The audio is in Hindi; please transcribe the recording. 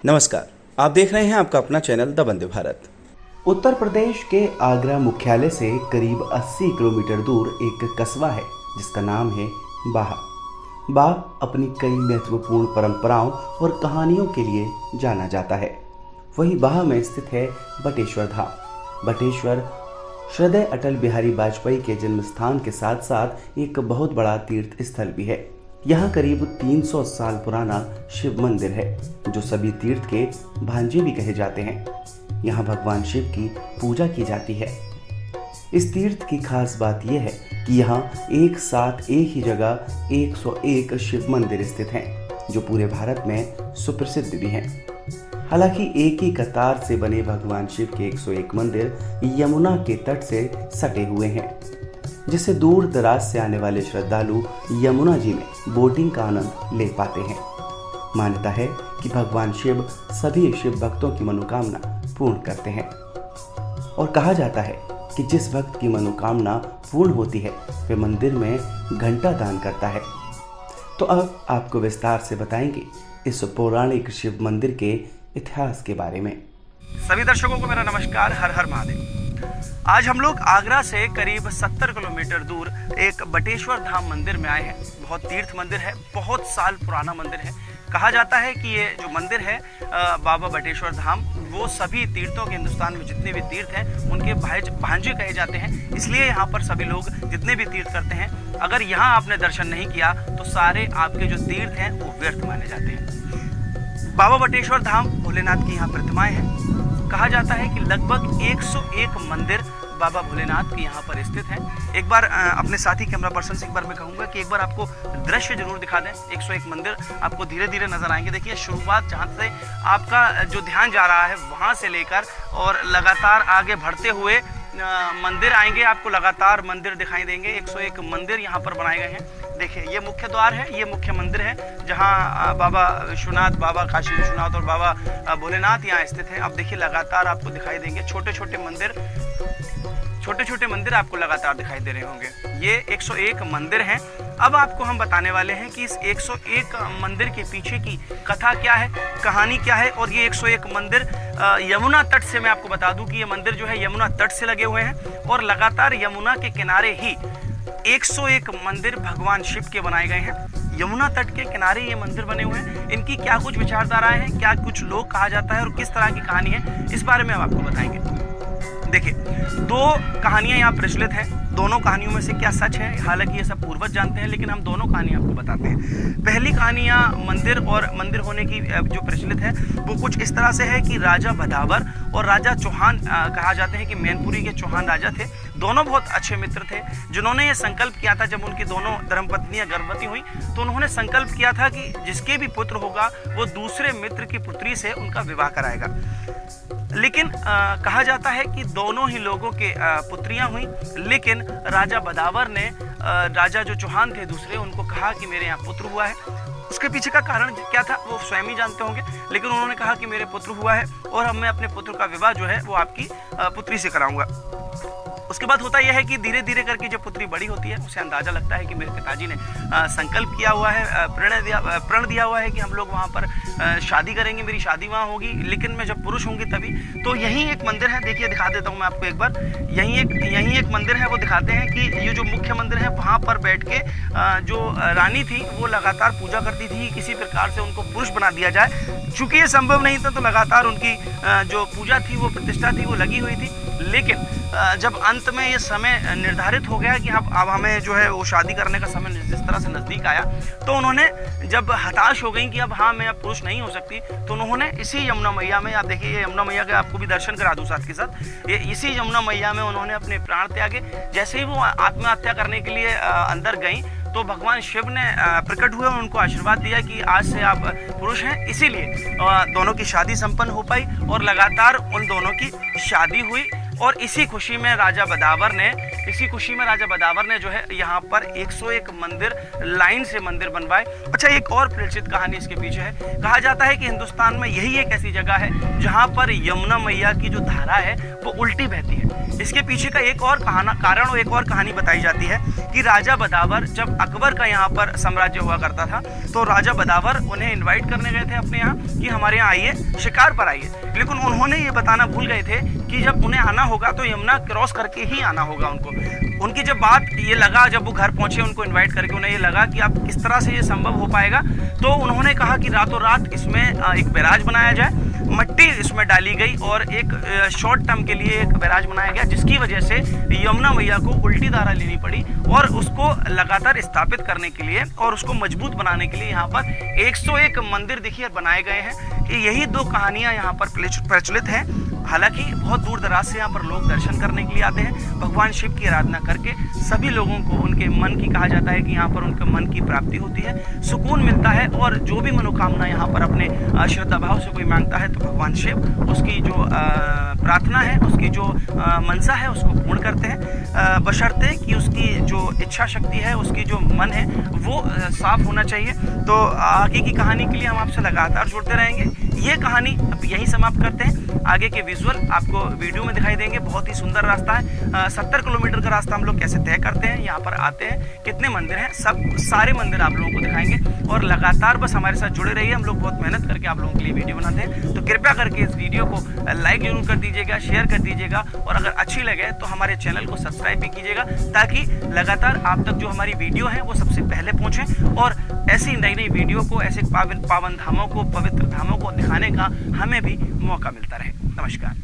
नमस्कार, आप देख रहे हैं आपका अपना चैनल द वंदे भारत। उत्तर प्रदेश के आगरा मुख्यालय से करीब 80 किलोमीटर दूर एक कस्बा है जिसका नाम है बाह। बाह अपनी कई महत्वपूर्ण परंपराओं और कहानियों के लिए जाना जाता है। वही बाह में स्थित है बटेश्वर धाम। बटेश्वर श्रद्धेय अटल बिहारी वाजपेयी के जन्म स्थान के साथ साथ एक बहुत बड़ा तीर्थ स्थल भी है। यहाँ करीब 300 साल पुराना शिव मंदिर है जो सभी तीर्थ के भांजे भी कहे जाते हैं। यहाँ भगवान शिव की पूजा की जाती है। इस तीर्थ की खास बात यह है कि यहाँ एक साथ एक ही जगह 101 शिव मंदिर स्थित हैं जो पूरे भारत में सुप्रसिद्ध भी हैं। हालांकि एक ही कतार से बने भगवान शिव के 101 मंदिर यमुना के तट से सटे हुए हैं, जिससे दूर दराज से आने वाले श्रद्धालु यमुना जी में बोटिंग का आनंद ले पाते हैं। मान्यता है कि भगवान शिव सभी शिव भक्तों की मनोकामना पूर्ण करते हैं और कहा जाता है कि जिस भक्त की मनोकामना पूर्ण होती है वे मंदिर में घंटा दान करता है। तो अब आपको विस्तार से बताएंगे इस पौराणिक शिव मंदिर के इतिहास के बारे में। सभी दर्शकों को मेरा नमस्कार। हर हर महादेव। आज हम लोग आगरा से करीब 70 किलोमीटर दूर एक बटेश्वर धाम मंदिर में आए हैं। बहुत तीर्थ मंदिर है, बहुत साल पुराना मंदिर है। कहा जाता है कि ये जो मंदिर है बाबा बटेश्वर धाम, वो सभी तीर्थों के हिंदुस्तान में जितने भी तीर्थ हैं उनके भांजे कहे जाते हैं। इसलिए यहाँ पर सभी लोग जितने भी तीर्थ करते हैं, अगर यहाँ आपने दर्शन नहीं किया तो सारे आपके जो तीर्थ हैं वो व्यर्थ माने जाते हैं। बाबा बटेश्वर धाम भोलेनाथ की यहाँ प्रतिमाएं हैं। कहा जाता है कि लगभग 101 मंदिर बाबा भोलेनाथ के यहाँ पर स्थित हैं। एक बार अपने साथी कैमरा पर्सन से एक बार मैं कहूँगा कि एक बार आपको दृश्य जरूर दिखा दें। 101 मंदिर आपको धीरे धीरे नजर आएंगे। देखिए शुरुआत जहाँ से आपका जो ध्यान जा रहा है वहाँ से लेकर और लगातार आगे बढ़ते हुए मंदिर आएंगे, आपको लगातार मंदिर दिखाई देंगे। 101 मंदिर यहाँ पर बनाए गए हैं। देखिए ये मुख्य द्वार है, ये मुख्य मंदिर है जहाँ बाबा विश्वनाथ, बाबा काशी विश्वनाथ और बाबा भोलेनाथ यहाँ स्थित हैं। अब देखिए लगातार आपको दिखाई देंगे छोटे छोटे मंदिर आपको लगातार दिखाई दे रहे होंगे। ये 101 मंदिर हैं। अब आपको हम बताने वाले हैं कि इस 101 मंदिर के पीछे की कथा क्या है, कहानी क्या है। और ये 101 मंदिर यमुना तट से, मैं आपको बता दूं कि ये मंदिर जो है यमुना तट से लगे हुए हैं और लगातार यमुना के किनारे ही 101 मंदिर भगवान शिव के बनाए गए हैं। यमुना तट के किनारे ये मंदिर बने हुए हैं। इनकी क्या कुछ विचारधाराएं हैं, क्या कुछ लोग कहा जाता है और किस तरह की कहानी है, इस बारे में हम आपको बताएंगे। देखिए 2 कहानियां यहाँ प्रचलित हैं। दोनों कहानियों में से क्या सच है, हालांकि ये सब पूर्वज जानते हैं, लेकिन हम दोनों कहानियां आपको बताते हैं। पहली कहानियां मंदिर और मंदिर होने की जो प्रचलित है वो कुछ इस तरह से है कि राजा भदावर और राजा चौहान, कहा जाते हैं कि मैनपुरी के चौहान राजा थे। दोनों बहुत अच्छे मित्र थे जिन्होंने ये संकल्प किया था, जब उनकी दोनों धर्मपत्नियां गर्भवती हुई तो उन्होंने संकल्प किया था कि जिसके भी पुत्र होगा वो दूसरे मित्र की पुत्री से उनका विवाह कराएगा। लेकिन कहा जाता है कि दोनों ही लोगों के पुत्रियां हुई, लेकिन राजा बदावर ने राजा जो चौहान थे दूसरे, उनको कहा कि मेरे यहाँ पुत्र हुआ है। उसके पीछे का कारण क्या था वो स्वयं ही जानते होंगे, लेकिन उन्होंने कहा कि मेरे पुत्र हुआ है और अब मैं अपने पुत्र का विवाह जो है वो आपकी पुत्री से कराऊंगा। उसके बाद होता यह है कि धीरे धीरे करके जब पुत्री बड़ी होती है उसे अंदाजा लगता है कि मेरे पिताजी ने संकल्प किया हुआ है, प्रण दिया हुआ है कि हम लोग वहाँ पर शादी करेंगे, मेरी शादी वहाँ होगी, लेकिन मैं जब पुरुष होंगी तभी। तो यही एक मंदिर है, देखिए दिखा देता हूँ मैं आपको एक बार। यही एक मंदिर है, वो दिखाते हैं कि ये जो मुख्य मंदिर है वहाँ पर बैठ के जो रानी थी वो लगातार पूजा करती थी, किसी प्रकार से उनको पुरुष बना दिया जाए। चूँकि ये संभव नहीं था तो लगातार उनकी जो पूजा थी, वो प्रतिष्ठा थी, वो लगी हुई थी। लेकिन जब अंत में ये समय निर्धारित हो गया कि अब हमें जो है वो शादी करने का समय जिस तरह से नज़दीक आया, तो उन्होंने जब हताश हो गई कि अब हाँ मैं अब पुरुष नहीं हो सकती, तो उन्होंने इसी यमुना मैया में, आप देखिए ये यमुना मैया के आपको भी दर्शन करा दूँ साथ के साथ, ये इसी यमुना मैया में उन्होंने अपने प्राण त्यागे। जैसे ही वो आत्महत्या करने के लिए अंदर गई तो भगवान शिव ने प्रकट हुए और उनको आशीर्वाद दिया कि आज से आप पुरुष हैं। इसीलिए दोनों की शादी संपन्न हो पाई और लगातार उन दोनों की शादी हुई। और इसी खुशी में राजा बदावर ने इसी खुशी में राजा बदावर ने जो है यहाँ पर 101 मंदिर लाइन से मंदिर बनवाए। अच्छा, एक और प्रचलित कहानी इसके पीछे है। कहा जाता है कि हिंदुस्तान में यही एक ऐसी जगह है जहाँ पर यमुना मैया की जो धारा है वो उल्टी बहती है। इसके पीछे का एक और कारण और एक और कहानी बताई जाती है कि राजा बदावर जब अकबर का यहाँ पर साम्राज्य हुआ करता था तो राजा बदावर उन्हें इनवाइट करने गए थे अपने यहाँ कि हमारे यहाँ आइए, शिकार पर आइए। लेकिन उन्होंने ये बताना भूल गए थे कि जब उन्हें आना होगा तो यमुना क्रॉस करके ही आना होगा उनको। उनकी जब बात ये लगा, जब वो घर पहुंचे उनको इनवाइट करके, उन्हें ये लगा कि अब किस तरह से ये संभव हो पाएगा, तो उन्होंने कहा कि रातों रात इसमें एक बैराज बनाया जाए। मट्टी इसमें डाली गई और एक शॉर्ट टर्म के लिए एक बैराज बनाया गया, जिसकी वजह से यमुना मैया को उल्टी धारा लेनी पड़ी और उसको लगातार स्थापित करने के लिए और उसको मजबूत बनाने के लिए यहाँ पर 101 मंदिर देखिए बनाए गए हैं। यही दो कहानियाँ यहाँ पर प्रचलित हैं। हालांकि बहुत दूर दराज से यहाँ पर लोग दर्शन करने के लिए आते हैं, भगवान शिव की आराधना करके सभी लोगों को उनके मन की, कहा जाता है कि यहाँ पर उनके मन की प्राप्ति होती है, सुकून मिलता है और जो भी मनोकामना यहाँ पर अपने श्रद्धा भाव से कोई मांगता है तो भगवान शिव उसकी जो प्रार्थना है, उसकी जो मनसा है उसको पूर्ण करते हैं, बशर्ते कि उसकी जो इच्छा शक्ति है, उसकी जो मन है वो साफ होना चाहिए। तो आगे की कहानी के लिए हम आपसे लगातार जुड़ते रहेंगे। ये कहानी अब यहीं समाप्त करते हैं। आगे के विजुअल आपको वीडियो में दिखाई देंगे। बहुत ही सुंदर रास्ता है। 70 किलोमीटर का रास्ता हम लोग कैसे तय करते हैं, यहाँ पर आते हैं, कितने मंदिर हैं, सब सारे मंदिर आप लोगों को दिखाएंगे और लगातार बस हमारे साथ जुड़े रहिए। हम लोग बहुत मेहनत करके आप लोगों के लिए वीडियो बनाते हैं, तो कृपया करके इस वीडियो को लाइक जरूर कर दीजिएगा, शेयर कर दीजिएगा और अगर अच्छी लगे तो हमारे चैनल को सब्सक्राइब भी कीजिएगा, ताकि लगातार आप तक जो हमारी वीडियो है वो सबसे पहले पहुँचे और ऐसी नई नई वीडियो को, ऐसे पावन धामों को, पवित्र धामों को दिखाने का हमें भी मौका मिलता रहे। नमस्कार।